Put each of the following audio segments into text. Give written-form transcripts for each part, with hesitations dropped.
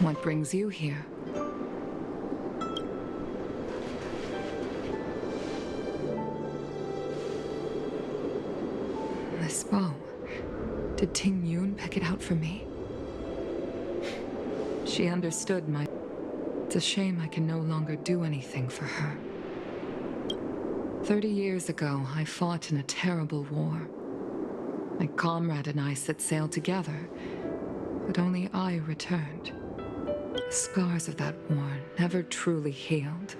What brings you here? This bow. Did Ting Yun pick it out for me? She understood my... It's a shame I can no longer do anything for her. 30 years ago, I fought in a terrible war. My comrade and I set sail together, but only I returned. The scars of that war never truly healed.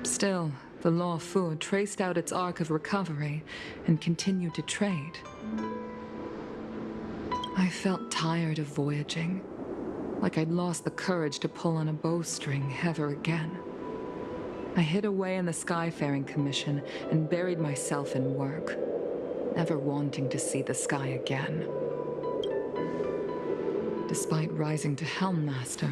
Still, the Law Fu traced out its arc of recovery and continued to trade. I felt tired of voyaging, like I'd lost the courage to pull on a bowstring ever again. I hid away in the Skyfaring Commission and buried myself in work, never wanting to see the sky again. Despite rising to Helm Master,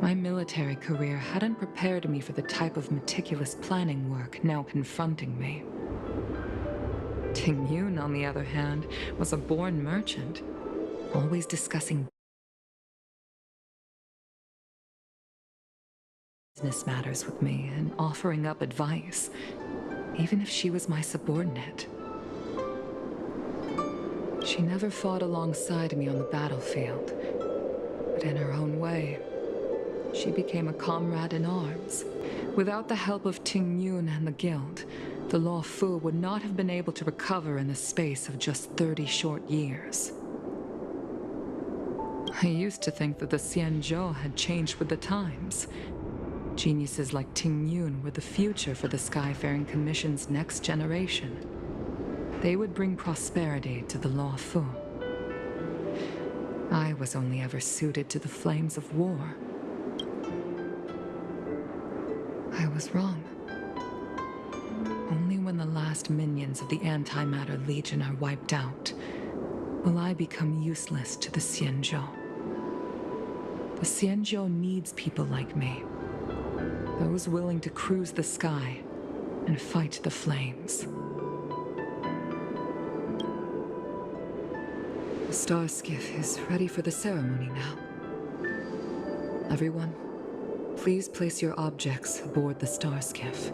my military career hadn't prepared me for the type of meticulous planning work now confronting me. Ting Yun, on the other hand, was a born merchant, always discussing business matters with me and offering up advice, even if she was my subordinate. She never fought alongside me on the battlefield, but in her own way, she became a comrade in arms. Without the help of Ting Yun and the Guild, the Law Fu would not have been able to recover in the space of just 30 short years. I used to think that the Xianzhou had changed with the times. Geniuses like Ting Yun were the future for the Skyfaring Commission's next generation. They would bring prosperity to the Law Fu. I was only ever suited to the flames of war. I was wrong. Only when the last minions of the Antimatter Legion are wiped out will I become useless to the Xianzhou. The Xianzhou needs people like me. Those willing to cruise the sky and fight the flames. The star skiff is ready for the ceremony now. Everyone, please place your objects aboard the star skiff.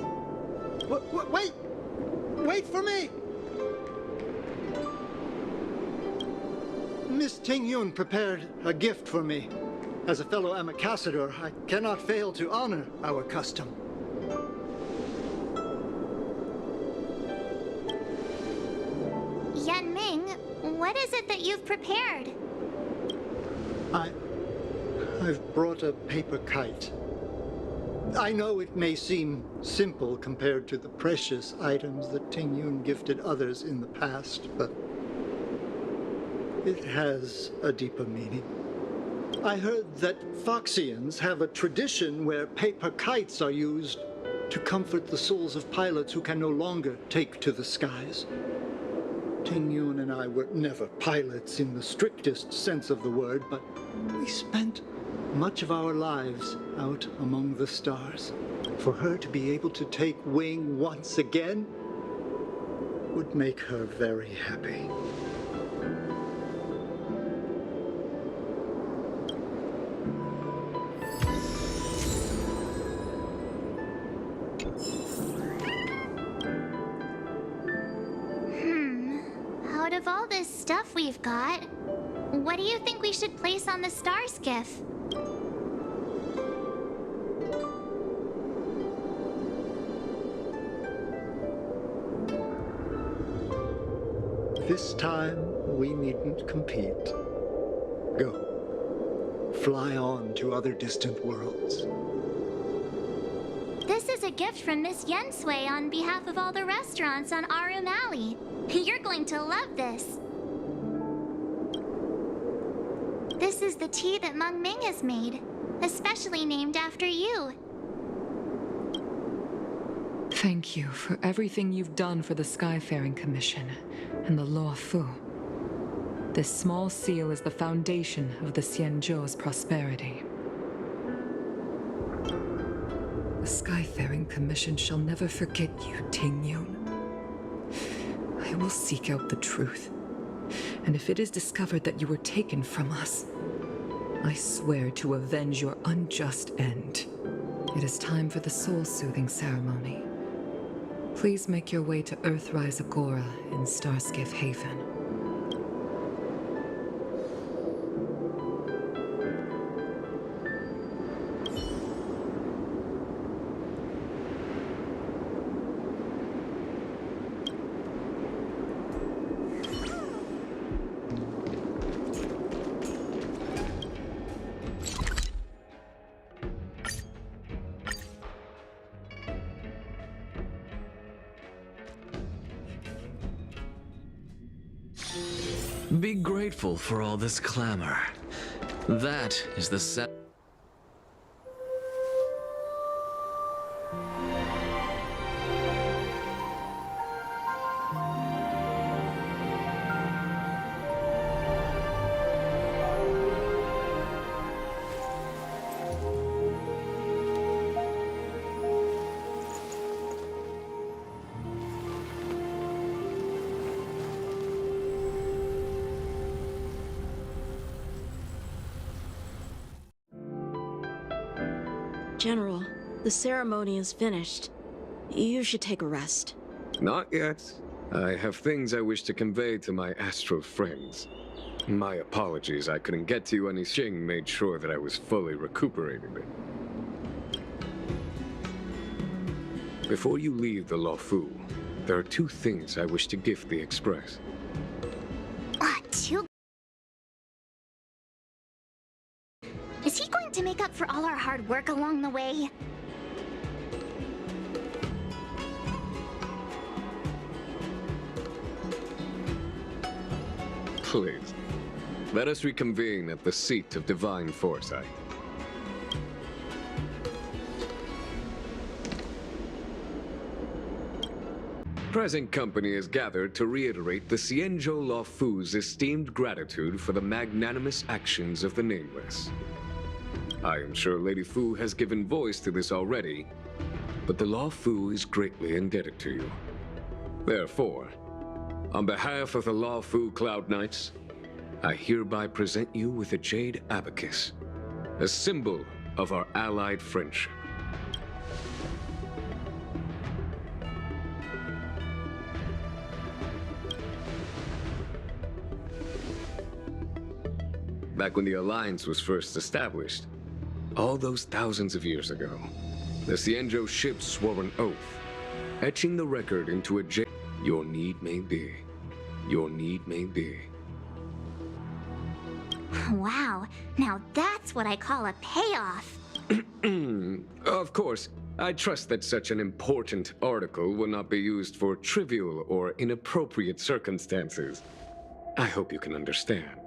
Wait! Wait for me! Miss Ting Yun prepared a gift for me. As a fellow ambassador, I cannot fail to honor our custom. Yanming, what is it that you've prepared? I've brought a paper kite. I know it may seem simple compared to the precious items that Ting Yun gifted others in the past, but it has a deeper meaning. I heard that Foxians have a tradition where paper kites are used to comfort the souls of pilots who can no longer take to the skies. Ting Yun and I were never pilots in the strictest sense of the word, but we spent much of our lives out among the stars. For her to be able to take wing once again would make her very happy. Out of all this stuff we've got, what do you think we should place on the star skiff? This time, we needn't compete. Go. Fly on to other distant worlds. This is a gift from Miss Yensui on behalf of all the restaurants on Arum Alley. You're going to love this. This is the tea that Meng Ming has made, especially named after you. Thank you for everything you've done for the Skyfaring Commission and the Law Fu. This small seal is the foundation of the Xianzhou's prosperity. The Skyfaring Commission shall never forget you, Ting Yun. I will seek out the truth and if it is discovered that you were taken from us, I swear to avenge your unjust end. It is time for the soul-soothing ceremony. Please make your way to Earthrise Agora in Starskiff Haven. Be grateful for all this clamor. That is the General, the ceremony is finished. You should take a rest. Not yet. I have things I wish to convey to my astral friends. My apologies, I couldn't get to you, and Xing made sure that I was fully recuperated. Before you leave the Luofu, there are two things I wish to gift the Express. Two. Is he going to make up for all our hard work along the way? Please, let us reconvene at the seat of divine foresight. Present company is gathered to reiterate the Xianzhou Luofu's esteemed gratitude for the magnanimous actions of the Nameless. I am sure Lady Fu has given voice to this already, but the Luofu is greatly indebted to you. Therefore, on behalf of the Luofu Cloud Knights, I hereby present you with a Jade Abacus, a symbol of our allied friendship. Back when the Alliance was first established, all those thousands of years ago, the Xianzhou ships swore an oath, etching the record into a Jade. Your need may be. Your need may be. Wow, now that's what I call a payoff. Of course, I trust that such an important article will not be used for trivial or inappropriate circumstances. I hope you can understand.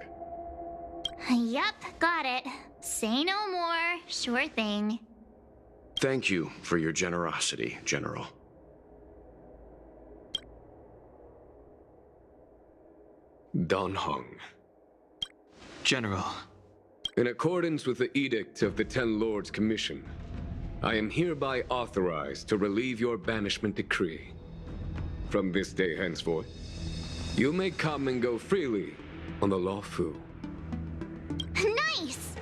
Yup, got it. Say no more. Sure thing. Thank you for your generosity, General. Dan Heng. General. In accordance with the Edict of the Ten Lords Commission, I am hereby authorized to relieve your banishment decree. From this day henceforth, you may come and go freely on the Luofu. Nice!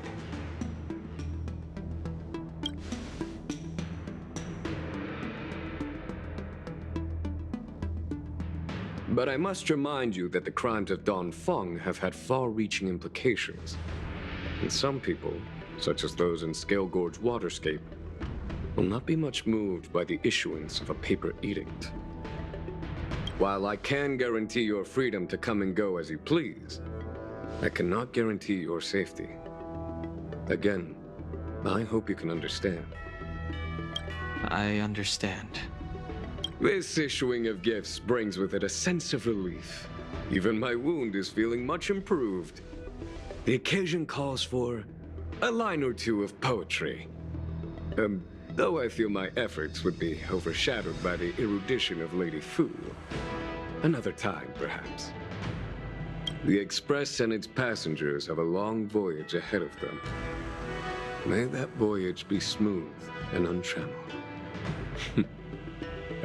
But I must remind you that the crimes of Dongfeng have had far-reaching implications. And some people, such as those in Scale Gorge Waterscape, will not be much moved by the issuance of a paper edict. While I can guarantee your freedom to come and go as you please, I cannot guarantee your safety. Again, I hope you can understand. I understand. This issuing of gifts brings with it a sense of relief. Even my wound is feeling much improved. The occasion calls for a line or two of poetry. Though I feel my efforts would be overshadowed by the erudition of Lady Fu. Another time, perhaps. The Express and its passengers have a long voyage ahead of them. May that voyage be smooth and untrammeled.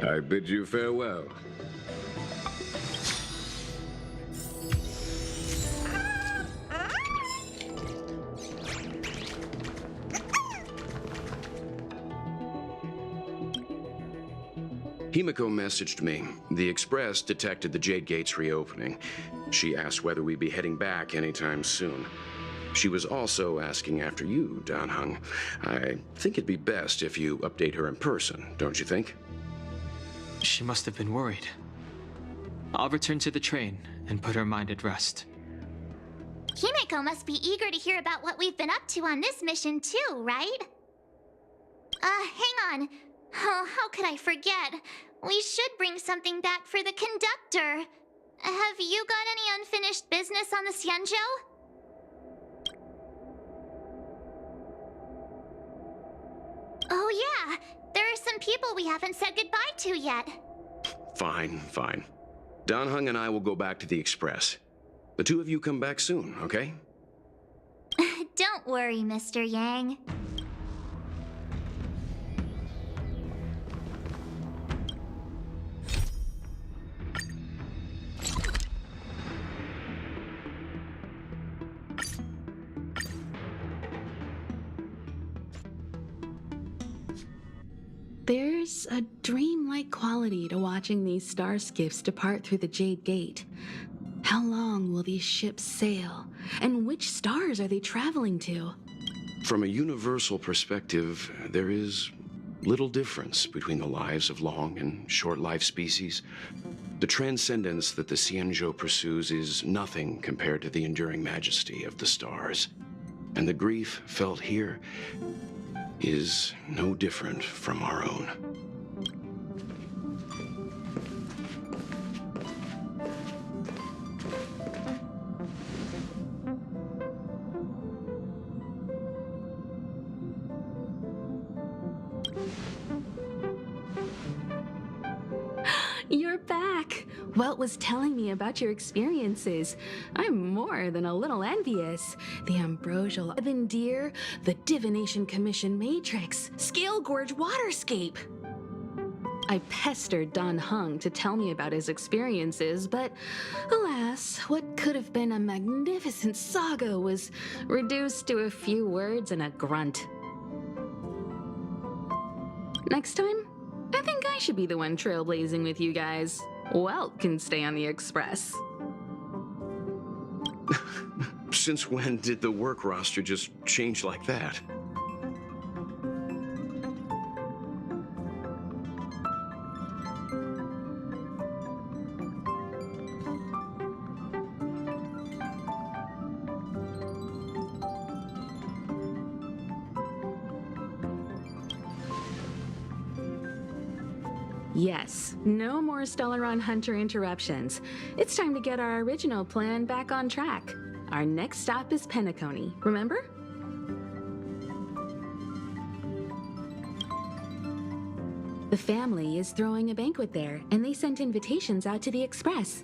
I bid you farewell. Himiko messaged me. The Express detected the Jade Gates reopening. She asked whether we'd be heading back anytime soon. She was also asking after you, Dan Heng. I think it'd be best if you update her in person, don't you think? She must have been worried. I'll return to the train and put her mind at rest. Himeko must be eager to hear about what we've been up to on this mission too, right? Hang on. Oh, how could I forget? We should bring something back for the conductor. Have you got any unfinished business on the Xianzhou? Oh yeah, there are some people we haven't said goodbye to yet. Fine, fine. Dan Heng and I will go back to the Express. The two of you come back soon, okay? Don't worry, Mr. Yang. There's a dreamlike quality to watching these star skiffs depart through the Jade Gate. How long will these ships sail? And which stars are they traveling to? From a universal perspective, there is little difference between the lives of long and short-lived species. The transcendence that the Xianzhou pursues is nothing compared to the enduring majesty of the stars. And the grief felt here is no different from our own. You're back! Welt was telling me about your experiences. I'm more than a little envious. The Ambrosial Ebendir, the Divination Commission Matrix, Scale Gorge Waterscape. I pestered Dan Heng to tell me about his experiences, but alas, what could have been a magnificent saga was reduced to a few words and a grunt. Next time, I think I should be the one trailblazing with you guys. Welt can stay on the Express. Since when did the work roster just change like that? Yes, no more Stellaron Hunter interruptions. It's time to get our original plan back on track. Our next stop is Penacony, remember? The family is throwing a banquet there, and they sent invitations out to the Express.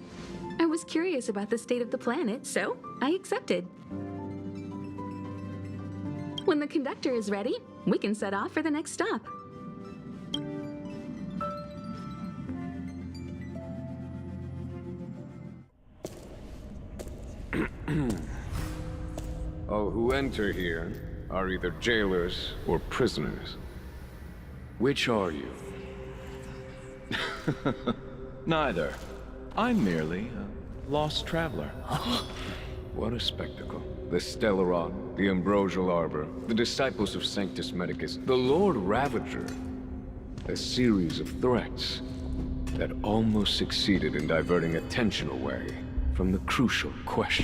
I was curious about the state of the planet, so I accepted. When the conductor is ready, we can set off for the next stop. All who enter here are either jailers or prisoners. Which are you? Neither. I'm merely a lost traveler. What a spectacle. The Stellaron, the Ambrosial Arbor, the disciples of Sanctus Medicus, the Lord Ravager. A series of threats that almost succeeded in diverting attention away from the crucial question.